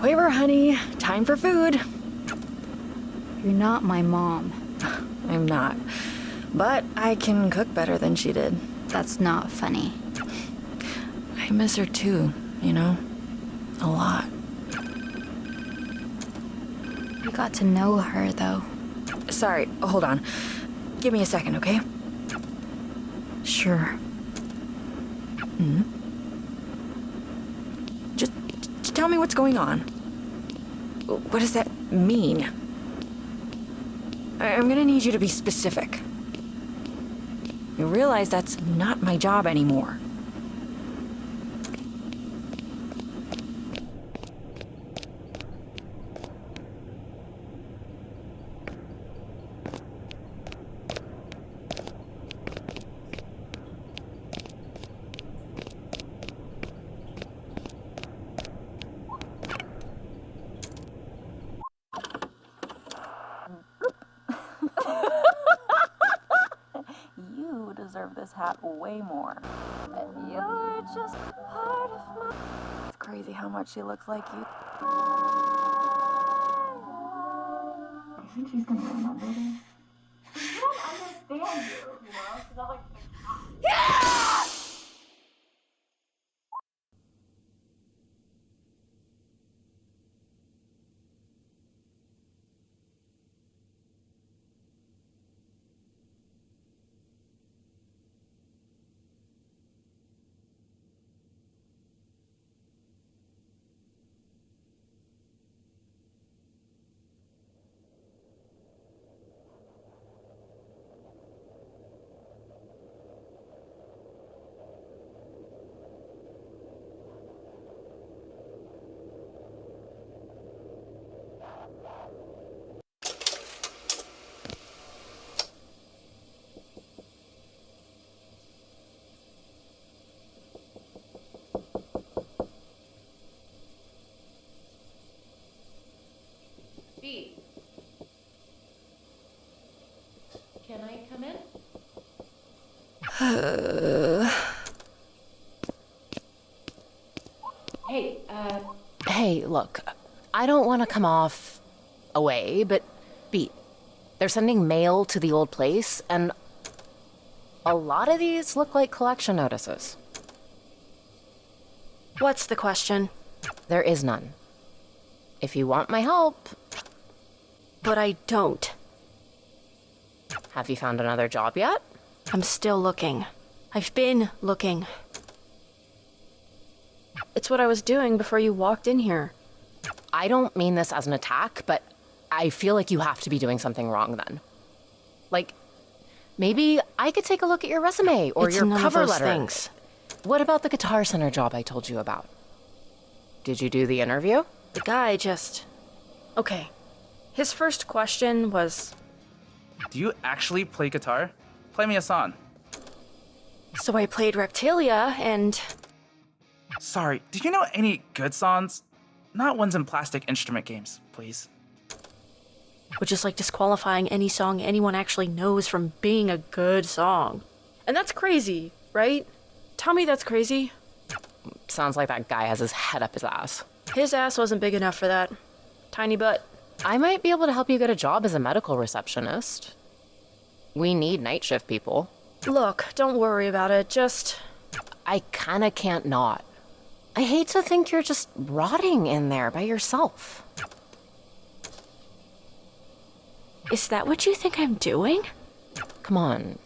Quaver, honey. Time for food. You're not my mom. I'm not. But I can cook better than she did. That's not funny. I miss her too, you know? A lot. You got to know her, though. Sorry, hold on. Give me a second, okay? Sure. Just tell me what's going on. What does that mean? I'm gonna need you to be specific. You realize that's not my job anymore. You deserve this hat way more. And you're just part of my... It's crazy how much she looks like you. I think she's gonna remember this. I don't understand you, know? She's not like... B. Can I come in? Hey, look, I don't want to come off away, but B, they're sending mail to the old place, and a lot of these look like collection notices. What's the question? There is none. If you want my help... But I don't. Have you found another job yet? I'm still looking. I've been looking. It's what I was doing before you walked in here. I don't mean this as an attack, but I feel like you have to be doing something wrong then. Like, maybe I could take a look at your resume or It's your none of cover those letter. things. What about the Guitar Center job I told you about? Did you do the interview? The guy just... Okay. His first question was... Do you actually play guitar? Play me a song. So I played Reptilia, and... Sorry, do you know any good songs? Not ones in plastic instrument games, please. Which is like disqualifying any song anyone actually knows from being a good song. And that's crazy, right? Tell me that's crazy. Sounds like that guy has his head up his ass. His ass wasn't big enough for that. Tiny butt. I might be able to help you get a job as a medical receptionist. We need night shift people. Look, don't worry about it, just... I kinda can't not. I hate to think you're just rotting in there by yourself. Is that what you think I'm doing? Come on,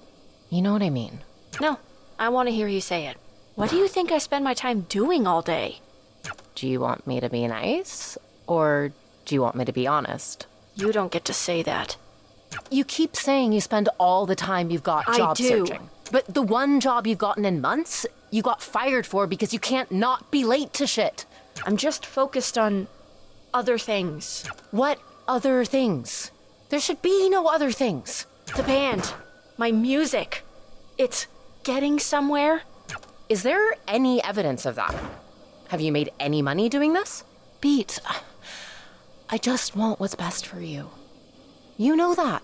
you know what I mean. No, I want to hear you say it. What do you think I spend my time doing all day? Do you want me to be nice? Or do you want me to be honest? You don't get to say that. You keep saying you spend all the time you've got job searching. But the one job you've gotten in months, you got fired for because you can't not be late to shit. I'm just focused on other things. What other things? There should be no other things. The band. My music. It's getting somewhere. Is there any evidence of that? Have you made any money doing this? Beats, I just want what's best for you. You know that.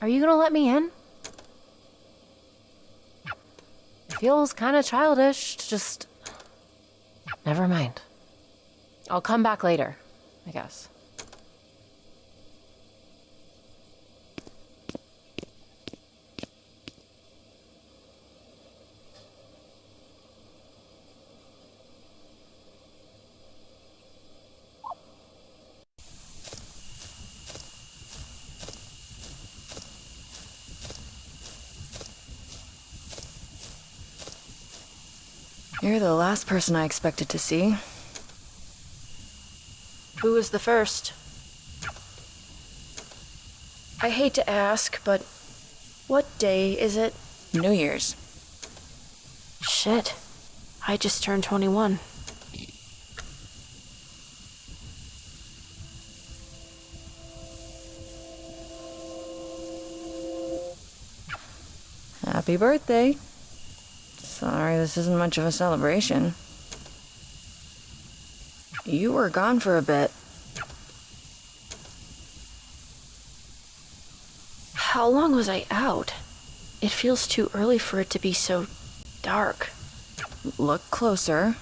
Are you gonna let me in? It feels kinda childish to just Never mind. I'll come back later, I guess. You're the last person I expected to see. Who was the first? I hate to ask, but what day is it? New Year's. Shit. I just turned 21. Happy birthday. Sorry, this isn't much of a celebration. You were gone for a bit. How long was I out? It feels too early for it to be so dark. Look closer.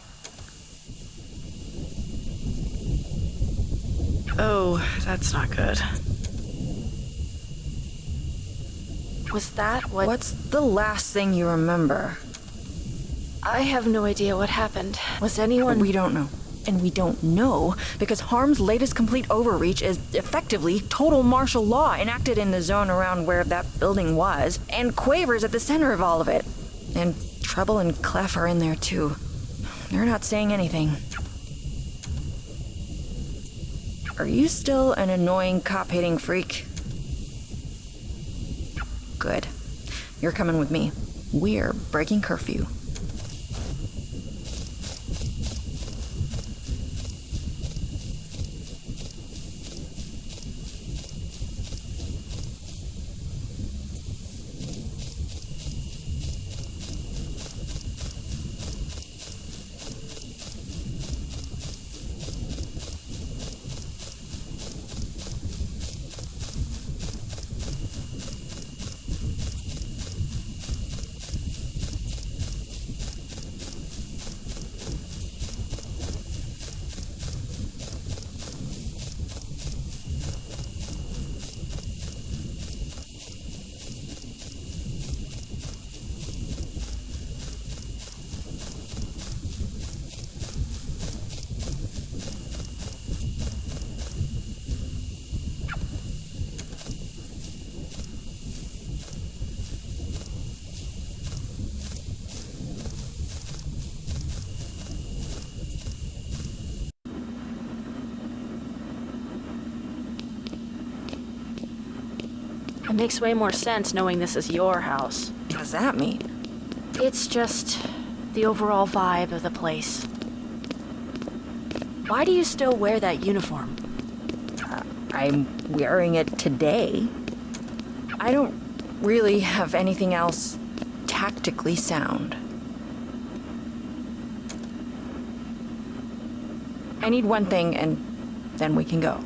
Oh, that's not good. Was that what... What's the last thing you remember? I have no idea what happened. Was anyone... We don't know. And we don't know because Harm's latest complete overreach is effectively total martial law enacted in the zone around where that building was, and Quaver's at the center of all of it. And Treble and Clef are in there too. They're not saying anything. Are you still an annoying cop-hating freak? Good. You're coming with me. We're breaking curfew. It makes way more sense knowing this is your house. What does that mean? It's just the overall vibe of the place. Why do you still wear that uniform? I'm wearing it today. I don't really have anything else tactically sound. I need one thing and then we can go.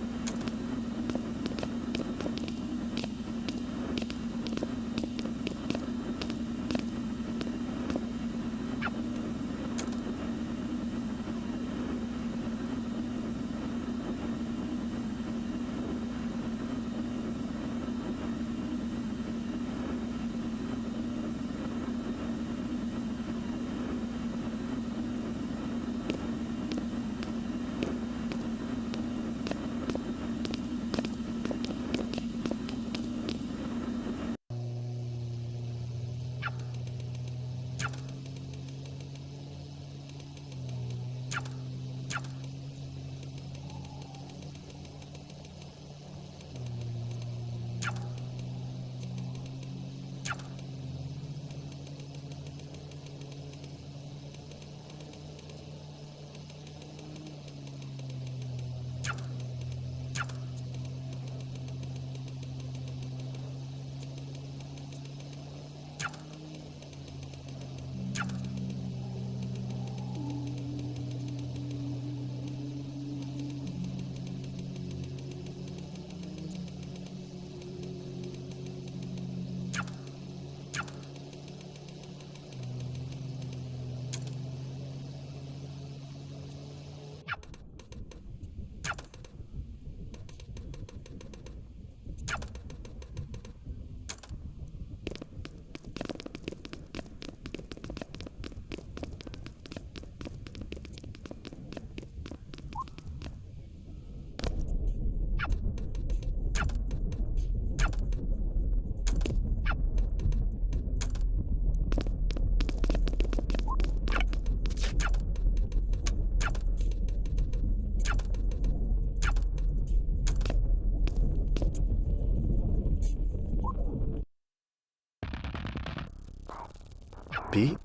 Pete?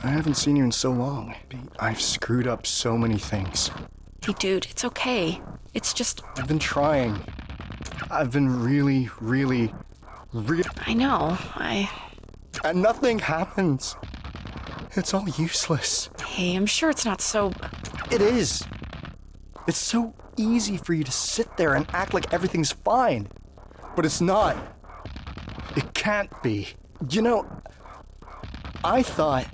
I haven't seen you in so long. Pete, I've screwed up so many things. Hey, dude, it's okay. It's just... I've been trying. I've been really... I know, And nothing happens. It's all useless. Hey, I'm sure it's not so... It is. It's so easy for you to sit there and act like everything's fine. But it's not. It can't be. You know, I thought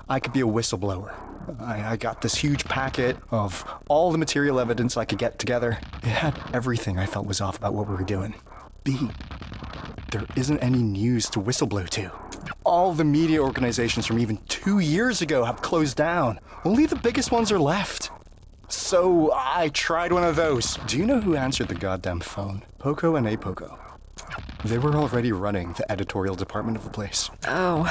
I could be a whistleblower. I got this huge packet of all the material evidence I could get together. It had everything I felt was off about what we were doing. B, there isn't any news to whistleblow to. All the media organizations from even 2 years ago have closed down. Only the biggest ones are left. So I tried one of those. Do you know who answered the goddamn phone? Poco and Apoco. They were already running the editorial department of the place. Oh.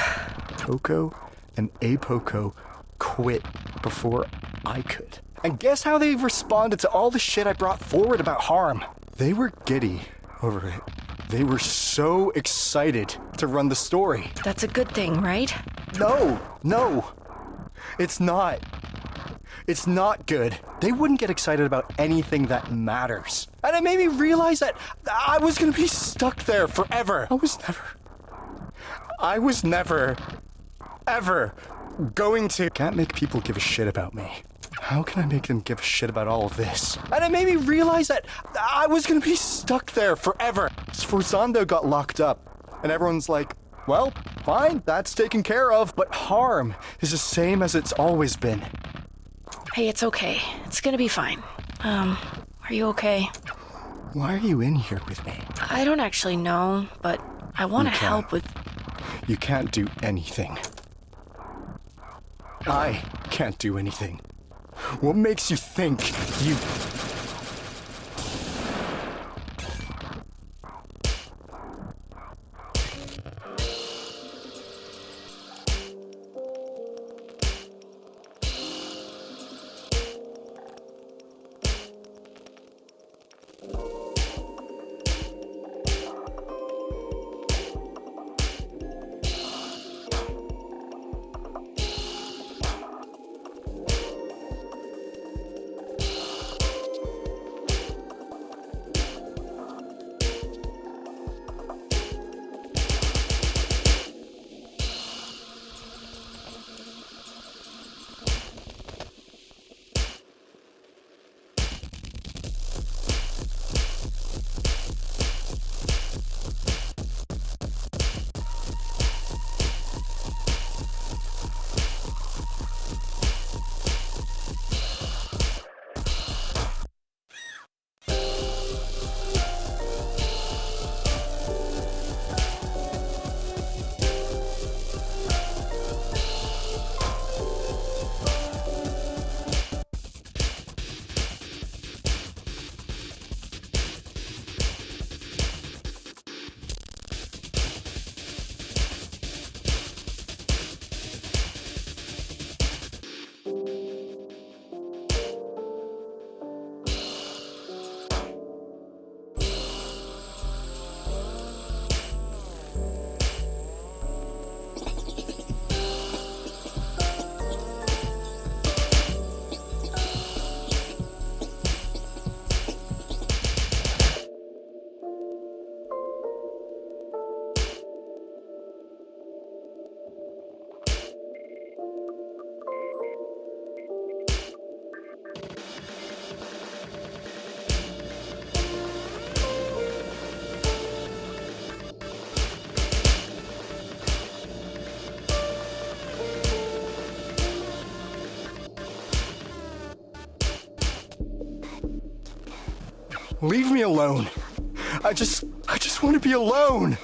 Poco and Apoco quit before I could. And guess how they responded to all the shit I brought forward about harm? They were giddy over it. They were so excited to run the story. That's a good thing, right? No. It's not. It's not good. They wouldn't get excited about anything that matters. And it made me realize that I was gonna be stuck there forever. I was never, ever going to... Can't make people give a shit about me. How can I make them give a shit about all of this? And it made me realize that I was gonna be stuck there forever. Sforzando got locked up, and everyone's like, well, fine, that's taken care of, but harm is the same as it's always been. Hey, it's okay. It's gonna be fine. Are you okay? Why are you in here with me? I don't actually know, but I want to help with... You can't do anything. I can't do anything. What makes you think you... Leave me alone. I just want to be alone.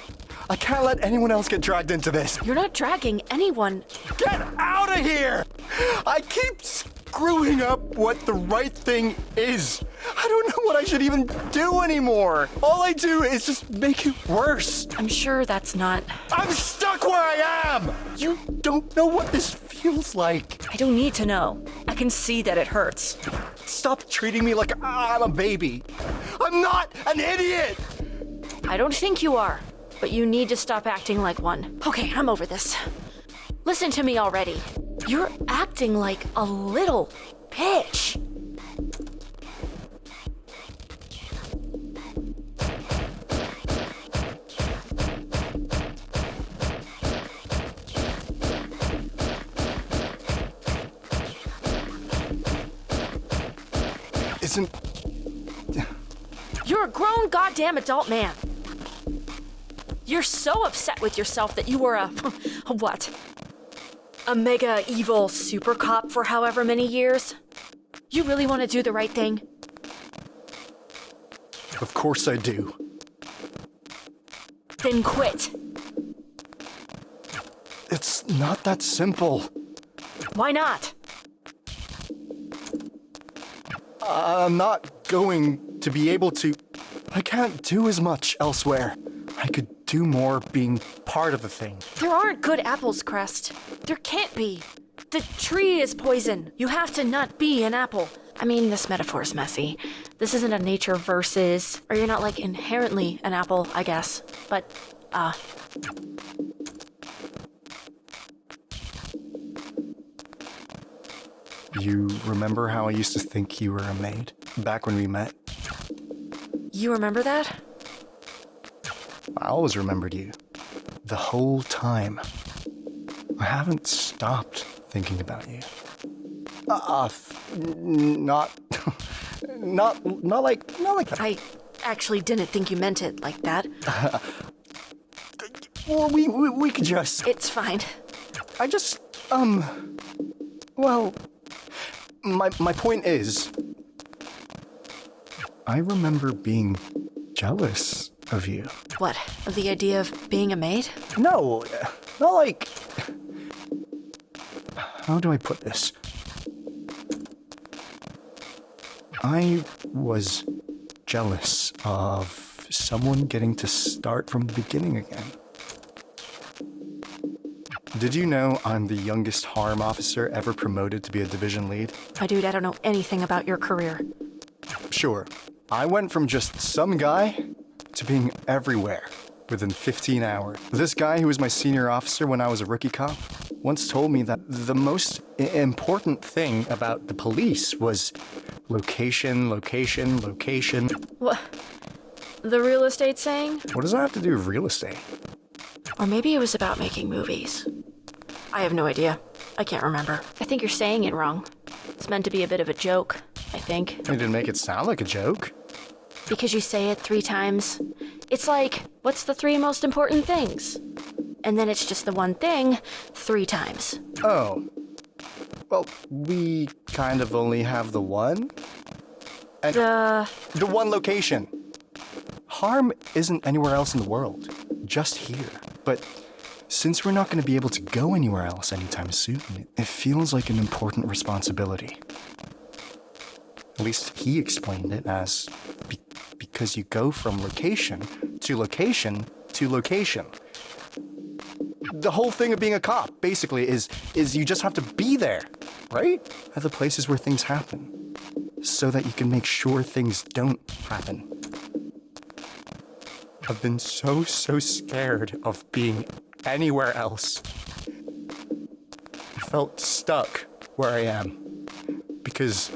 I can't let anyone else get dragged into this. You're not dragging anyone. Get out of here! I keep screwing up what the right thing is. I don't know what I should even do anymore. All I do is just make it worse. I'm sure that's not... I'm stuck where I am! You don't know what this feels like. I don't need to know. I can see that it hurts. Stop treating me like I'm a baby. I'm not an idiot! I don't think you are, but you need to stop acting like one. Okay, I'm over this. Listen to me already. You're acting like a little bitch. Isn't... You're a grown goddamn adult man. You're so upset with yourself that you were a what? A mega evil super cop for however many years? You really want to do the right thing? Of course I do. Then quit. It's not that simple. Why not? I'm not going to be able to... I can't do as much elsewhere. I could do more being part of the thing. There aren't good apples, Crest. There can't be. The tree is poison. You have to not be an apple. I mean, this metaphor is messy. This isn't a nature versus, or you're not like inherently an apple, I guess. But, You remember how I used to think you were a maid? Back when we met? you remember that? I always remembered you. The whole time. I haven't stopped thinking about you. Not... not like that. I actually didn't think you meant it like that. Well, we could just... It's fine. I just, well, my point is, I remember being jealous of you. What, of the idea of being a maid? No, not like, how do I put this? I was jealous of someone getting to start from the beginning again. Did you know I'm the youngest harm officer ever promoted to be a division lead? My dude, I don't know anything about your career. Sure. I went from just some guy to being everywhere within 15 hours. This guy who was my senior officer when I was a rookie cop once told me that the most important thing about the police was location, location, location. What? The real estate saying? What does that have to do with real estate? Or maybe it was about making movies. I have no idea. I can't remember. I think you're saying it wrong. It's meant to be a bit of a joke, I think. I didn't make it sound like a joke. Because you say it 3 times. It's like, what's the 3 most important things? And then it's just the one thing 3 times. Oh. Well, we kind of only have the one. And the one location. Harm isn't anywhere else in the world, just here. But since we're not going to be able to go anywhere else anytime soon, it feels like an important responsibility. At least he explained it as because you go from location to location to location. The whole thing of being a cop, basically, is you just have to be there, right? At the places where things happen, so that you can make sure things don't happen. I've been so scared of being anywhere else. I felt stuck where I am, because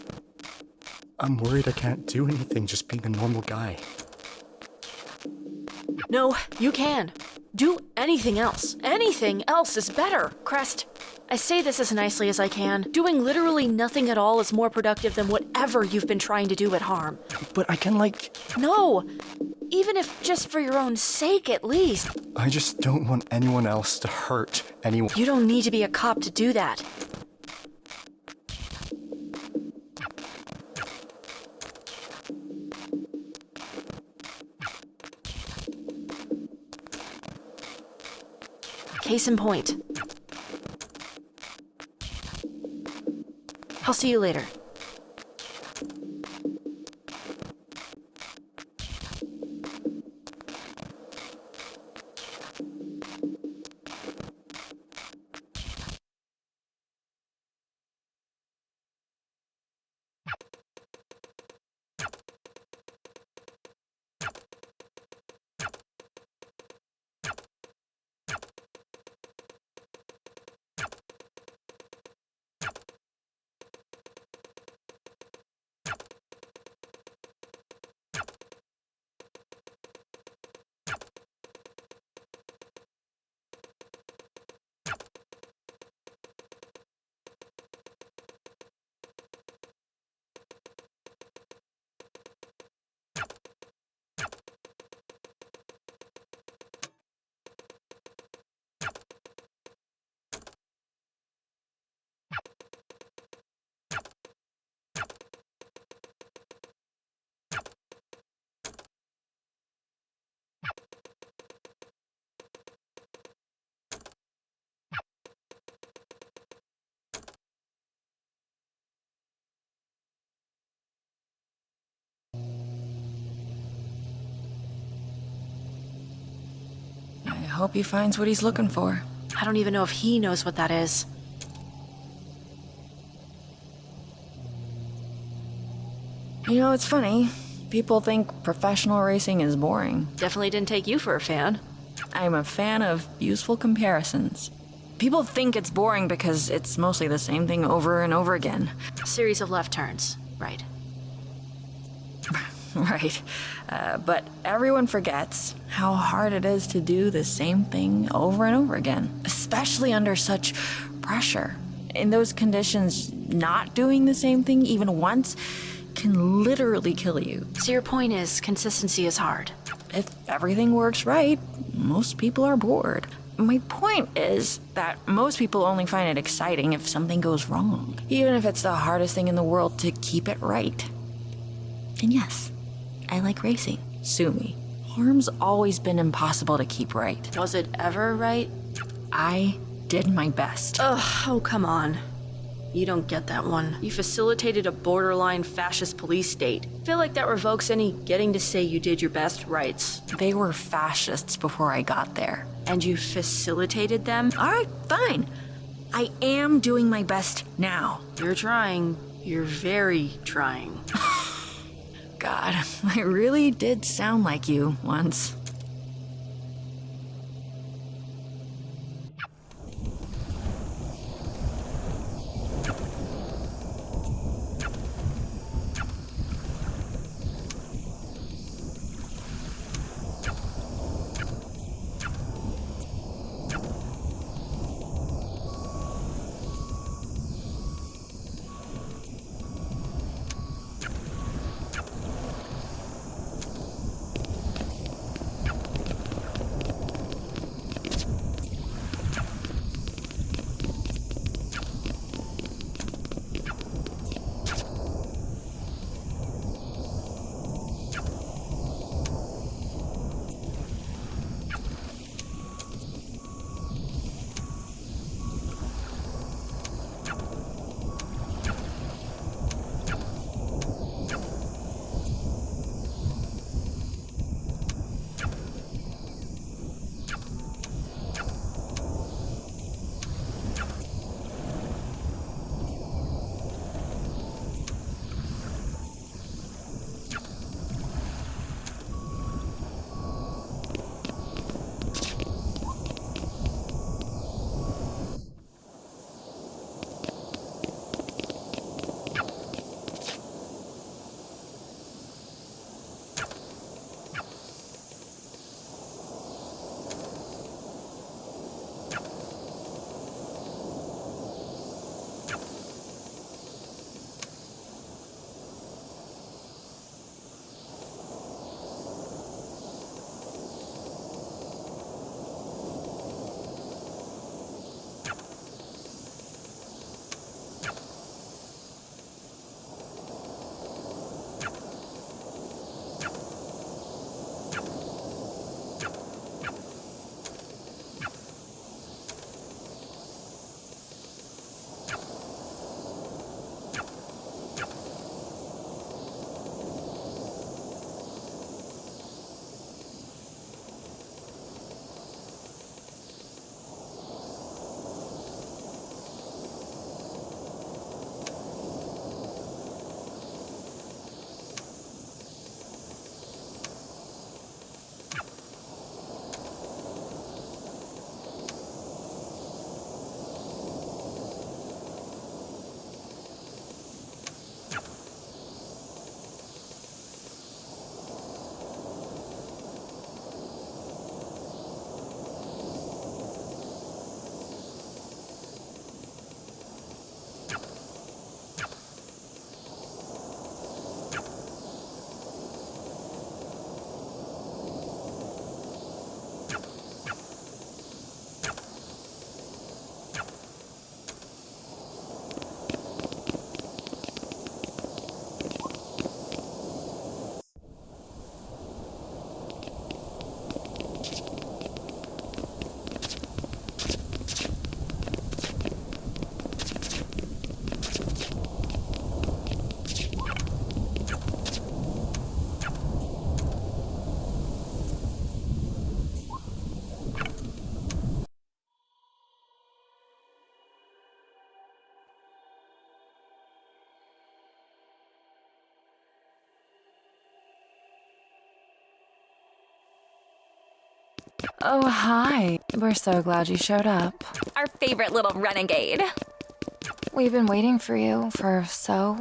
I'm worried I can't do anything just being a normal guy. No, you can. Do anything else. Anything else is better. Crest, I say this as nicely as I can. Doing literally nothing at all is more productive than whatever you've been trying to do at Harm. But I can, like... No! Even if just for your own sake, at least. I just don't want anyone else to hurt anyone. You don't need to be a cop to do that. Case in point. I'll see you later. hope he finds what he's looking for. I don't even know if he knows what that is. You know, it's funny. People think professional racing is boring. Definitely didn't take you for a fan. I'm a fan of useful comparisons. People think it's boring because it's mostly the same thing over and over again. A series of left turns. Right. Right. But everyone forgets how hard it is to do the same thing over and over again, especially under such pressure. In those conditions, not doing the same thing even once can literally kill you. So your point is, consistency is hard. If everything works right, most people are bored. My point is that most people only find it exciting if something goes wrong, even if it's the hardest thing in the world to keep it right. And yes, I like racing. Sue me. Harm's always been impossible to keep right. Was it ever right? I did my best. Ugh, oh, come on. You don't get that one. You facilitated a borderline fascist police state. Feel like that revokes any getting to say you did your best rights. They were fascists before I got there. And you facilitated them? All right, fine. I am doing my best now. You're trying. You're very trying. God, I really did sound like you once. Oh, hi. We're so glad you showed up. Our favorite little renegade. We've been waiting for you for so.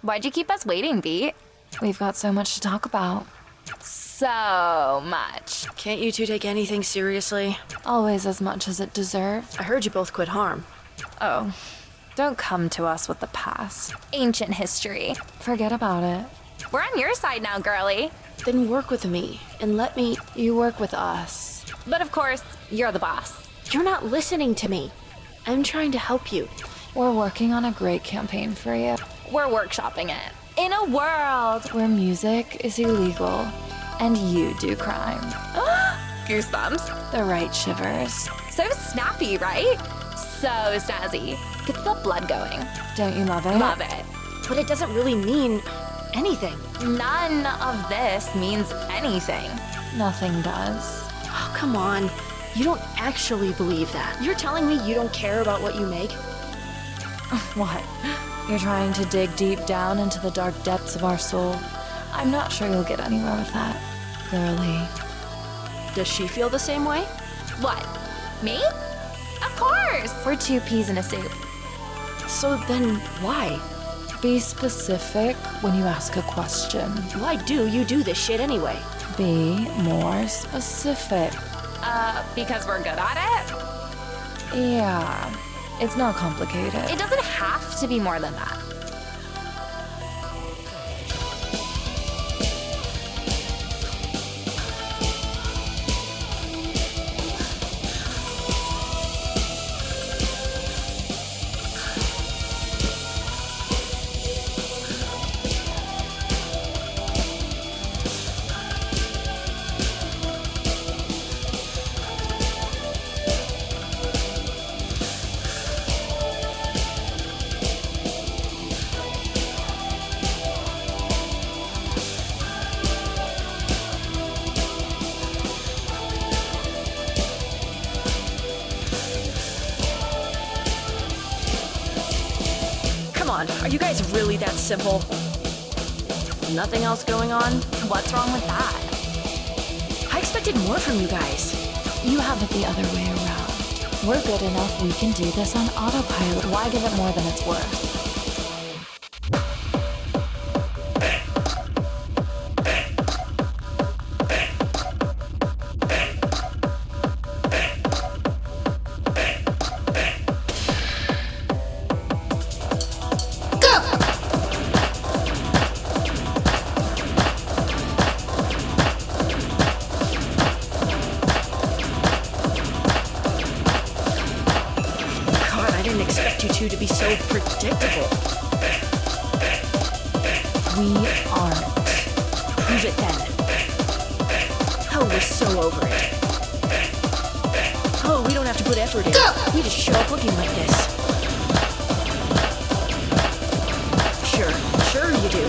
Why'd you keep us waiting, Beat? We've got so much to talk about. So much. Can't you two take anything seriously? Always as much as it deserved. I heard you both quit harm. Oh, don't come to us with the past. Ancient history. Forget about it. We're on your side now, girly. Then work with me and let me. You work with us. But of course, you're the boss. You're not listening to me. I'm trying to help you. We're working on a great campaign for you. We're workshopping it. In a world where music is illegal and you do crime. Goosebumps. The right shivers. So snappy, right? So snazzy. Gets the blood going. Don't you love it? Love it. But it doesn't really mean anything. None of this means anything. Nothing does. Oh, come on. You don't actually believe that. You're telling me you don't care about what you make? What? You're trying to dig deep down into the dark depths of our soul. I'm not sure you'll get anywhere with that, girly. Does she feel the same way? What? Me? Of course! We're two peas in a soup. So then why? Be specific when you ask a question. Why do you do this shit anyway? Be more specific. Because we're good at it? Yeah, it's not complicated. It doesn't have to be more than that. Are you guys really that simple? Nothing else going on? What's wrong with that? I expected more from you guys. You have it the other way around. We're good enough, we can do this on autopilot. Why give it more than it's worth? To be so predictable. We aren't. Prove it then. Oh, we're so over it. Oh, we don't have to put effort in. We just show up looking like this. Sure you do.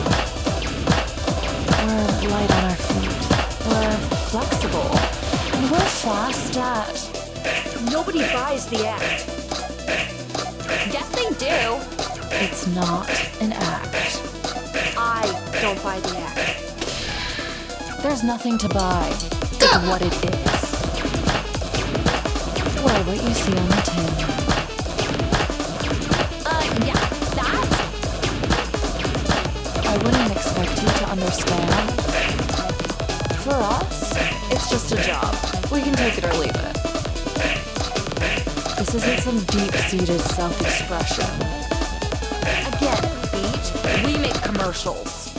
We're light on our feet. We're flexible. And we're fast at... Nobody buys the act. Yes, they do. It's not an act. I don't buy the act. There's nothing to buy. It's what it is. Or what you see on the tin. Yeah, that's... I wouldn't expect you to understand. For us, it's just a job. We can take it or leave it. This isn't some deep-seated self-expression. Again, Beach, we make commercials.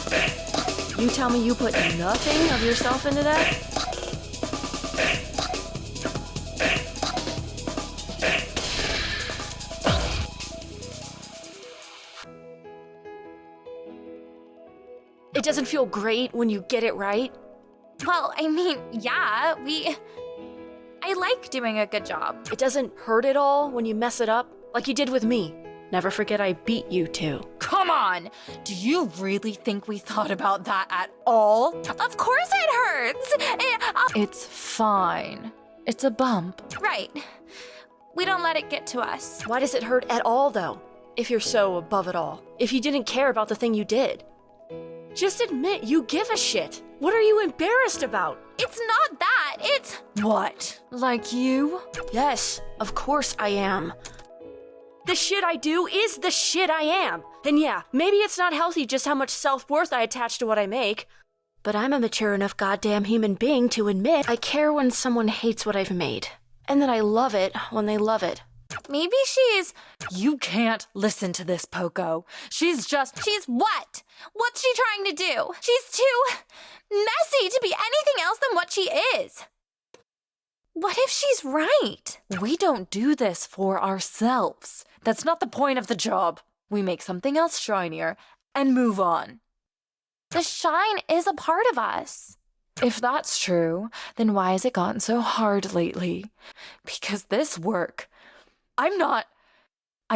You tell me you put nothing of yourself into that? It doesn't feel great when you get it right? Well, I mean, yeah, I like doing a good job. It doesn't hurt at all when you mess it up, like you did with me. Never forget I beat you too. Come on! Do you really think we thought about that at all? Of course it hurts! It's fine. It's a bump. Right. We don't let it get to us. Why does it hurt at all, though? If you're so above it all. If you didn't care about the thing you did. Just admit you give a shit. What are you embarrassed about? It's not that. It's. What? Like you? Yes, of course I am. The shit I do is the shit I am. And yeah, maybe it's not healthy just how much self-worth I attach to what I make. But I'm a mature enough goddamn human being to admit I care when someone hates what I've made. And that I love it when they love it. Maybe she's. You can't listen to this, Poco. She's She's what? What's she trying to do? She's too messy to be anything else than what she is. What if she's right? We don't do this for ourselves. That's not the point of the job. We make something else shinier and move on. The shine is a part of us. If that's true, then why has it gotten so hard lately? Because this work. I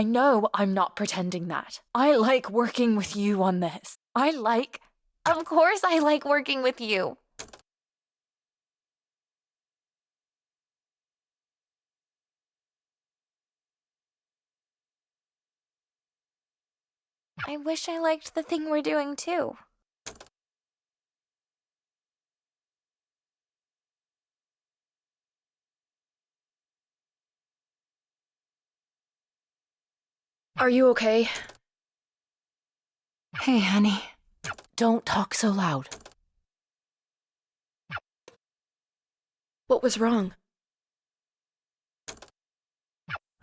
know I'm not pretending that. I like working with you on this. Of course I like working with you. I wish I liked the thing we're doing too. Are you okay? Hey, honey. Don't talk so loud. What was wrong?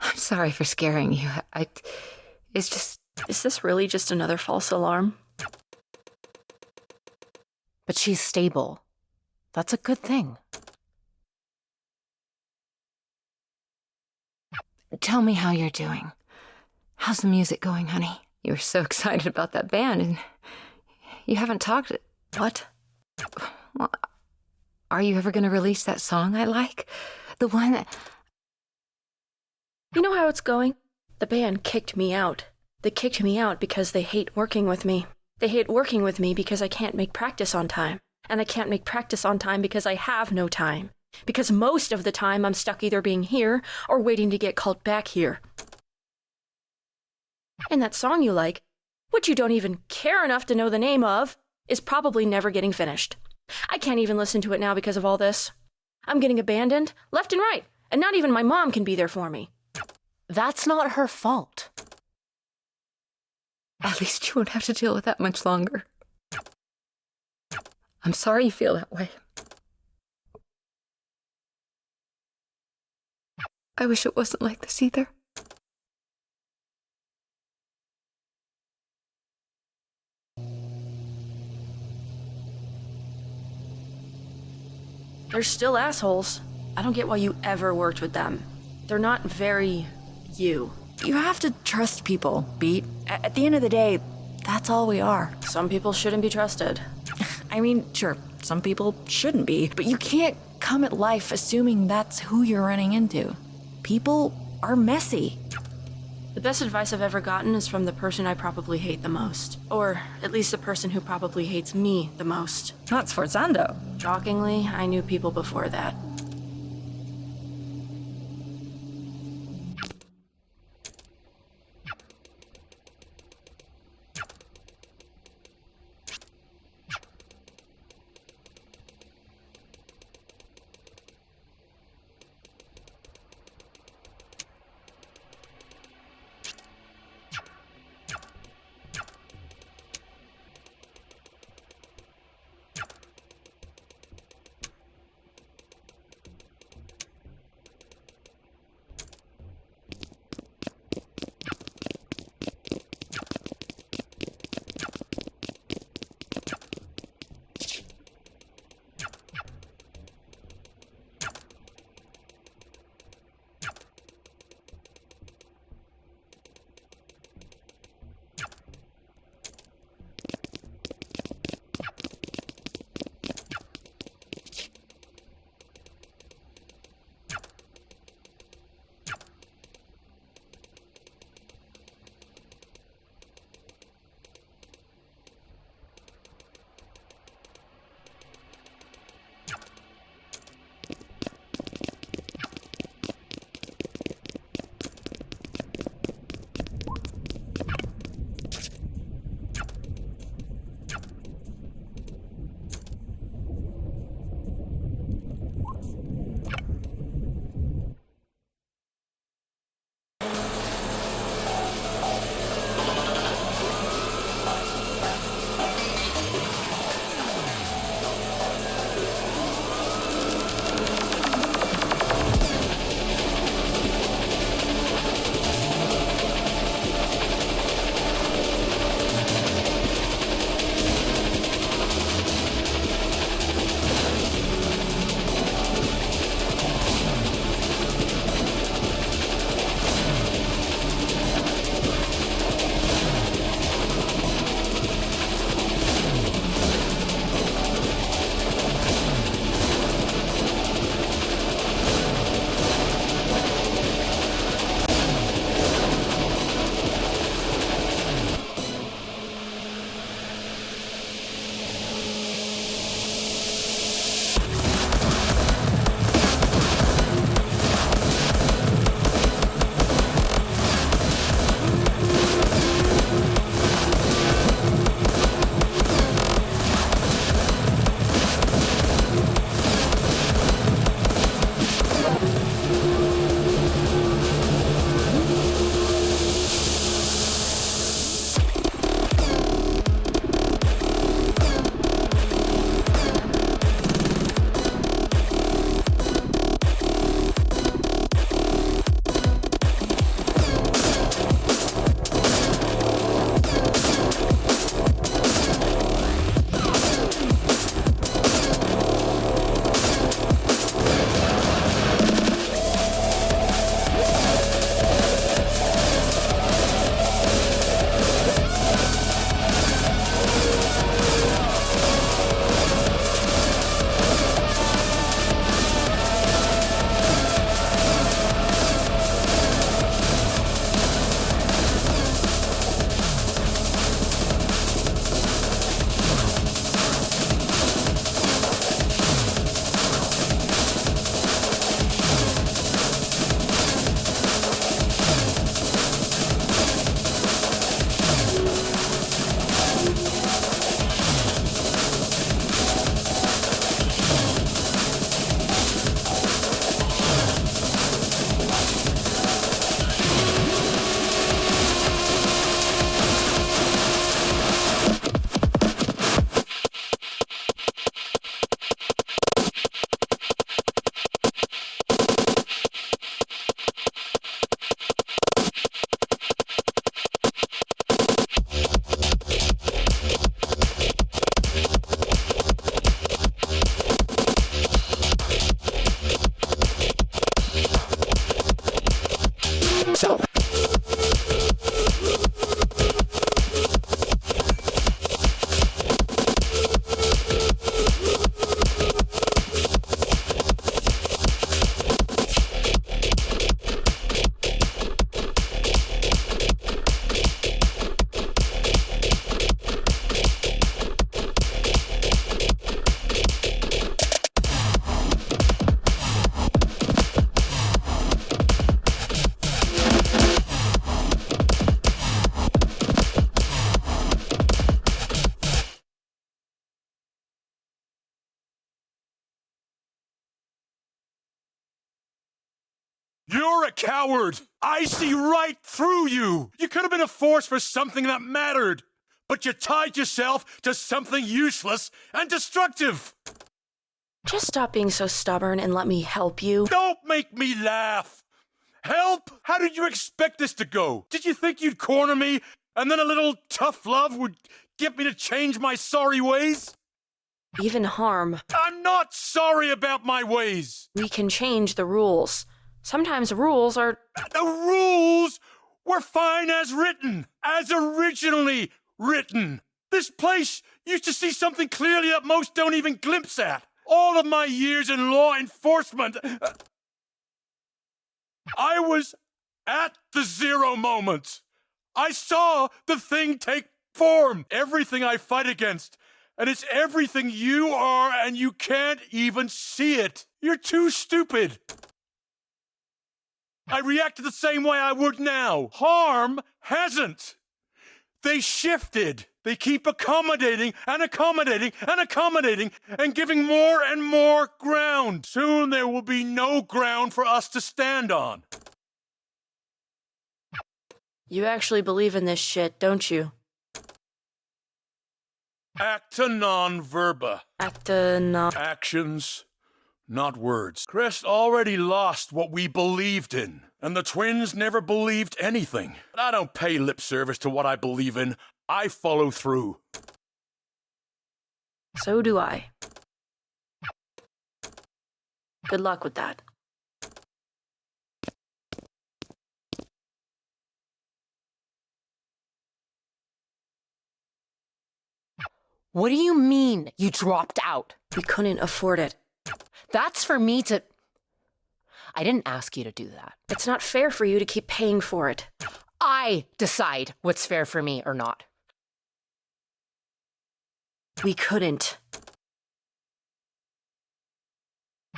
I'm sorry for scaring you. Is this really just another false alarm? But she's stable. That's a good thing. Tell me how you're doing. How's the music going, honey? You were so excited about that band, and you haven't talked. What? Well, are you ever going to release that song I like? The one that... You know how it's going? The band kicked me out. They kicked me out because they hate working with me. They hate working with me because I can't make practice on time. And I can't make practice on time because I have no time. Because most of the time I'm stuck either being here or waiting to get called back here. And that song you like, which you don't even care enough to know the name of, is probably never getting finished. I can't even listen to it now because of all this. I'm getting abandoned left and right, and not even my mom can be there for me. That's not her fault. At least you won't have to deal with that much longer. I'm sorry you feel that way. I wish it wasn't like this either. They're still assholes. I don't get why you ever worked with them. They're not very you. You have to trust people, Beat. At the end of the day, that's all we are. Some people shouldn't be trusted. I mean, sure, some people shouldn't be, but you can't come at life assuming that's who you're running into. People are messy. The best advice I've ever gotten is from the person I probably hate the most. Or at least the person who probably hates me the most. Not Sforzando. Shockingly, I knew people before that. a coward! I see right through you! You could have been a force for something that mattered, but you tied yourself to something useless and destructive! Just stop being so stubborn and let me help you. Don't make me laugh! Help? How did you expect this to go? Did you think you'd corner me, and then a little tough love would get me to change my sorry ways? Even harm. I'm not sorry about my ways! We can change the rules. Sometimes rules are... The rules were fine as written, as originally written. This place used to see something clearly that most don't even glimpse at. All of my years in law enforcement, I was at the zero moment. I saw the thing take form. Everything I fight against, and it's everything you are, and you can't even see it. You're too stupid. I reacted the same way I would now. Harm hasn't. They shifted. They keep accommodating and accommodating and accommodating and giving more and more ground. Soon there will be no ground for us to stand on. You actually believe in this shit, don't you? Acta non verba. Acta non... Actions, not words. Crest already lost what we believed in, and the twins never believed anything. But I don't pay lip service to what I believe in. I follow through. So do I. Good luck with that. What do you mean you dropped out? We couldn't afford it. That's for me to... I didn't ask you to do that. It's not fair for you to keep paying for it. I decide what's fair for me or not. We couldn't.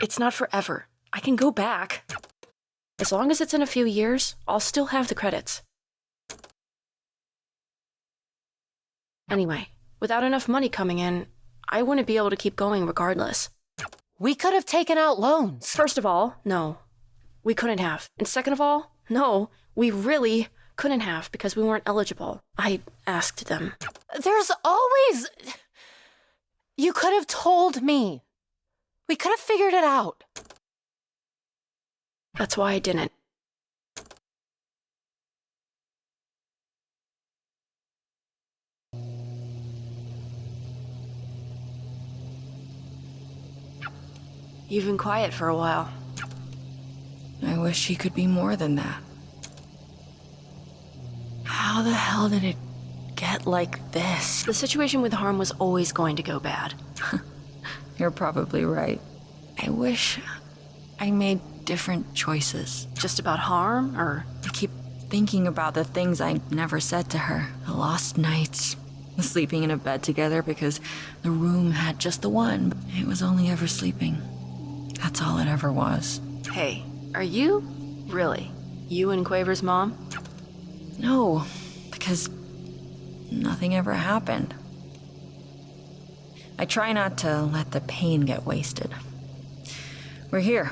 It's not forever. I can go back. As long as it's in a few years, I'll still have the credits. Anyway, without enough money coming in, I wouldn't be able to keep going regardless. We could have taken out loans. First of all, no. We couldn't have. And second of all, no, we really couldn't have because we weren't eligible. I asked them. There's always... You could have told me. We could have figured it out. That's why I didn't. You've been quiet for a while. I wish he could be more than that. How the hell did it get like this? The situation with Harm was always going to go bad. You're probably right. I wish I made different choices. Just about Harm, or? I keep thinking about the things I never said to her. The lost nights. The sleeping in a bed together because the room had just the one. It was only ever sleeping. That's all it ever was. Hey, are you? Really? You and Quaver's mom? No, because nothing ever happened. I try not to let the pain get wasted. We're here.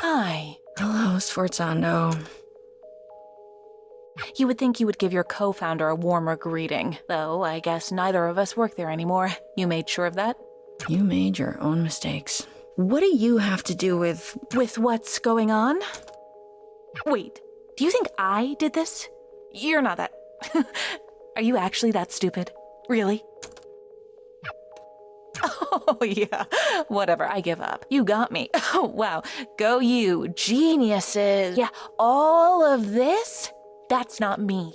Hi. Hello, Sforzando. You would think you would give your co-founder a warmer greeting, though I guess neither of us work there anymore. You made sure of that? You made your own mistakes. What do you have to do with... With what's going on? Wait, do you think I did this? You're not that... Are you actually that stupid? Really? Oh, Oh, yeah. Whatever, I give up. You got me. Oh, wow. Go you. Geniuses. Yeah, all of this? That's not me.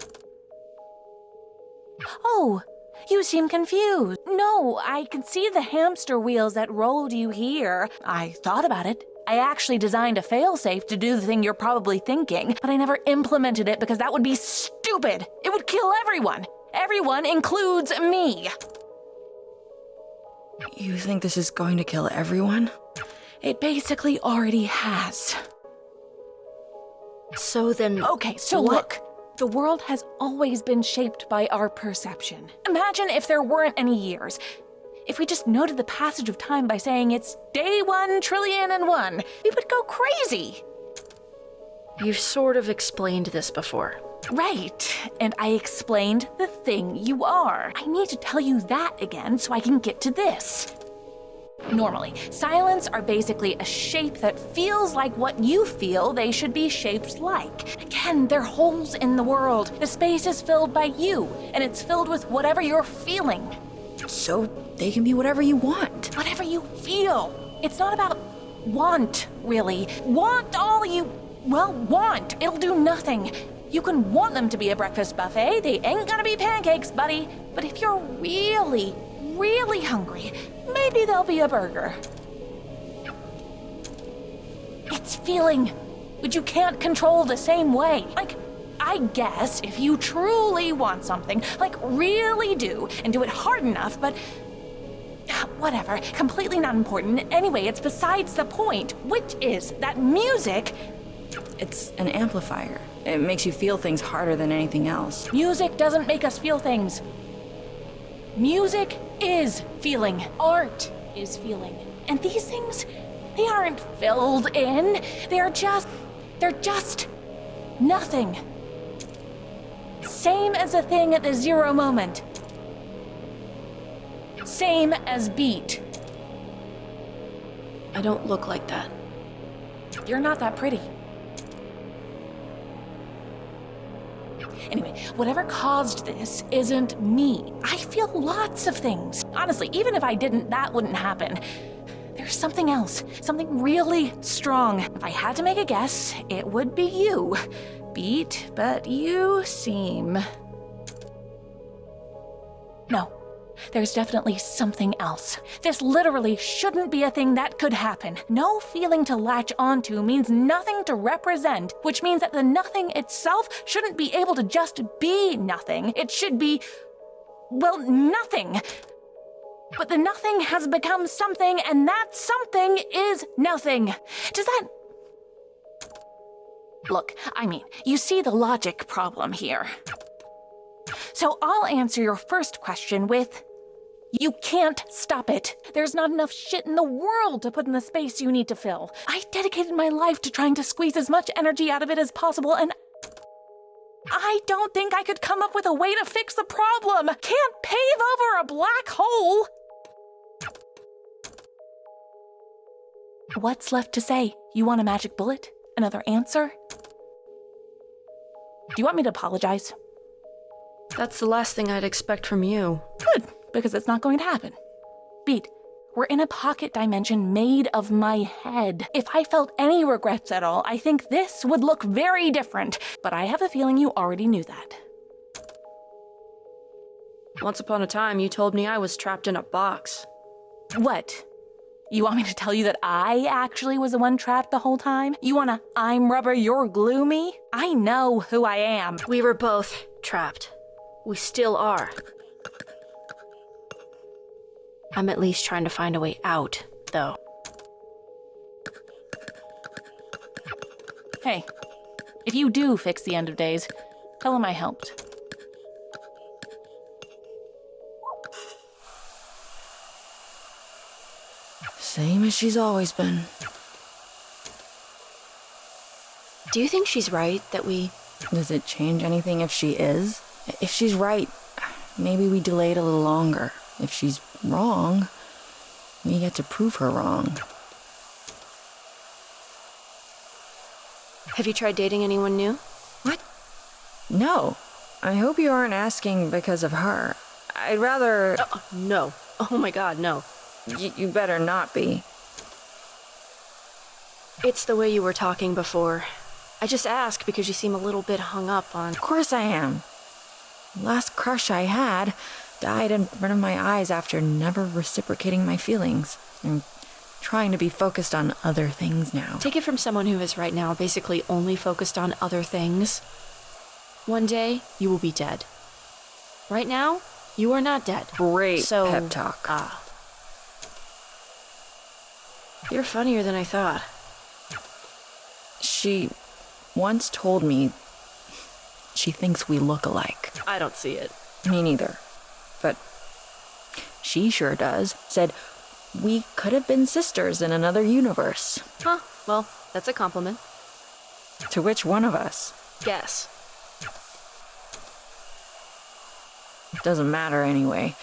Oh, you seem confused. No, I can see the hamster wheels that rolled you here. I thought about it. I actually designed a failsafe to do the thing you're probably thinking, but I never implemented it because that would be stupid. It would kill everyone. Everyone includes me. You think this is going to kill everyone? It basically already has. So then... Okay, so what? look. The world has always been shaped by our perception. Imagine if there weren't any years. If we just noted the passage of time by saying it's day 1,000,000,001, we would go crazy. You've sort of explained this before. Right, and I explained the thing you are. I need to tell you that again so I can get to this. Normally, silents are basically a shape that feels like what you feel they should be shaped like. Again, they're holes in the world. The space is filled by you, and it's filled with whatever you're feeling. So they can be whatever you want. Whatever you feel. It's not about want, really. Want all you, want. It'll do nothing. You can want them to be a breakfast buffet. They ain't gonna be pancakes, buddy. But if you're really, really hungry, maybe they'll be a burger. It's feeling, which you can't control the same way. Like, I guess if you truly want something, like really do, and do it hard enough, but whatever, completely not important. Anyway, it's besides the point, which is that music... It's an amplifier. It makes you feel things harder than anything else. Music doesn't make us feel things. Music is feeling. Art is feeling. And these things, they aren't filled in. They're just nothing. Same as a thing at the zero moment. Same as beat. I don't look like that. You're not that pretty. Anyway, whatever caused this isn't me. I feel lots of things. Honestly, even if I didn't, that wouldn't happen. There's something else, something really strong. If I had to make a guess, it would be you. Beat, but you seem... No, there's definitely something else. This literally shouldn't be a thing that could happen. No feeling to latch onto means nothing to represent, which means that the nothing itself shouldn't be able to just be nothing. It should be, well, nothing. But the nothing has become something, and that something is nothing. Does that... Look, I mean, you see the logic problem here. So I'll answer your first question with... You can't stop it. There's not enough shit in the world to put in the space you need to fill. I dedicated my life to trying to squeeze as much energy out of it as possible, and I don't think I could come up with a way to fix the problem. Can't pave over a black hole. What's left to say? You want a magic bullet? Another answer? Do you want me to apologize? That's the last thing I'd expect from you. Good, because it's not going to happen. Beat, we're in a pocket dimension made of my head. If I felt any regrets at all, I think this would look very different. But I have a feeling you already knew that. Once upon a time, you told me I was trapped in a box. What? You want me to tell you that I actually was the one trapped the whole time? You wanna I'm rubber, you're glue me? I know who I am. We were both trapped. We still are. I'm at least trying to find a way out, though. Hey, if you do fix the end of days, tell him I helped. Same as she's always been. Do you think she's right that we... Does it change anything if she is? If she's right, maybe we delay it a little longer. If she's wrong, we get to prove her wrong. Have you tried dating anyone new? What? No. I hope you aren't asking because of her. I'd rather... No. Oh my god, no. You better not be. It's the way you were talking before. I just ask because you seem a little bit hung up on... Of course I am. The last crush I had died in front of my eyes after never reciprocating my feelings. I'm trying to be focused on other things now. Take it from someone who is right now basically only focused on other things. One day, you will be dead. Right now, you are not dead. Great So, pep talk. You're funnier than I thought. She once told me she thinks we look alike. I don't see it. Me neither. But she sure does. Said we could have been sisters in another universe. Huh, well, that's a compliment. To which one of us? Guess. Doesn't matter anyway.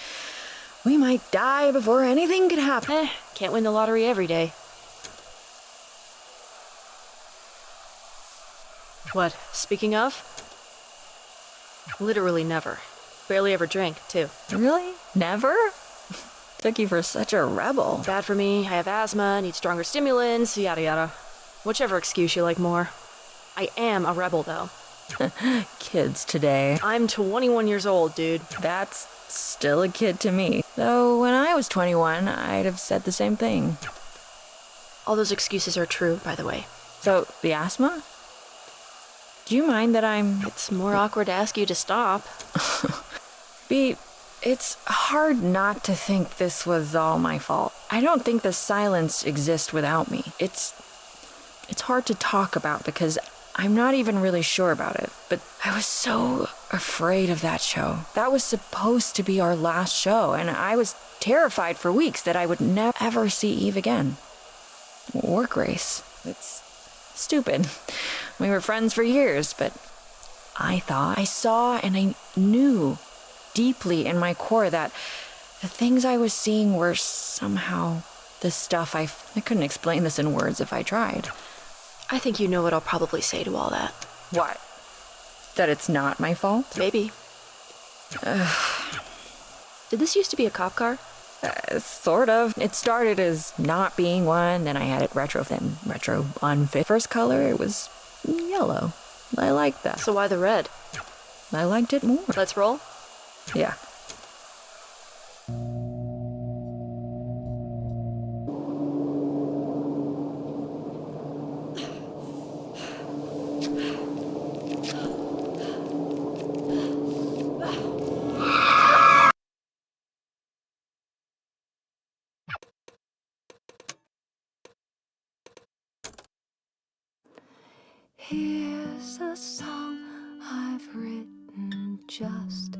We might die before anything could happen. Can't win the lottery every day. What, speaking of? Literally never. Barely ever drink, too. Really? Never? Took you for such a rebel. Bad for me, I have asthma, need stronger stimulants, yada yada. Whichever excuse you like more. I am a rebel, though. Kids today. I'm 21 years old, dude. That's still a kid to me. Though when I was 21, I'd have said the same thing. All those excuses are true, by the way. So, the asthma? Do you mind that I'm... It's more awkward to ask you to stop. B, it's hard not to think this was all my fault. I don't think the silence exists without me. It's hard to talk about because I'm not even really sure about it. But I was so afraid of that show. That was supposed to be our last show, and I was terrified for weeks that I would never ever see Eve again. Or Grace. It's stupid. We were friends for years, but I thought I saw and I knew deeply in my core that the things I was seeing were somehow the stuff I couldn't explain this in words if I tried. I think you know what I'll probably say to all that. What? That it's not my fault? Maybe. Did this used to be a cop car? Sort of. It started as not being one, then I had it retro unfit. First color, it was yellow. I liked that. So why the red? I liked it more. Let's roll? Yeah. Here's a song I've written just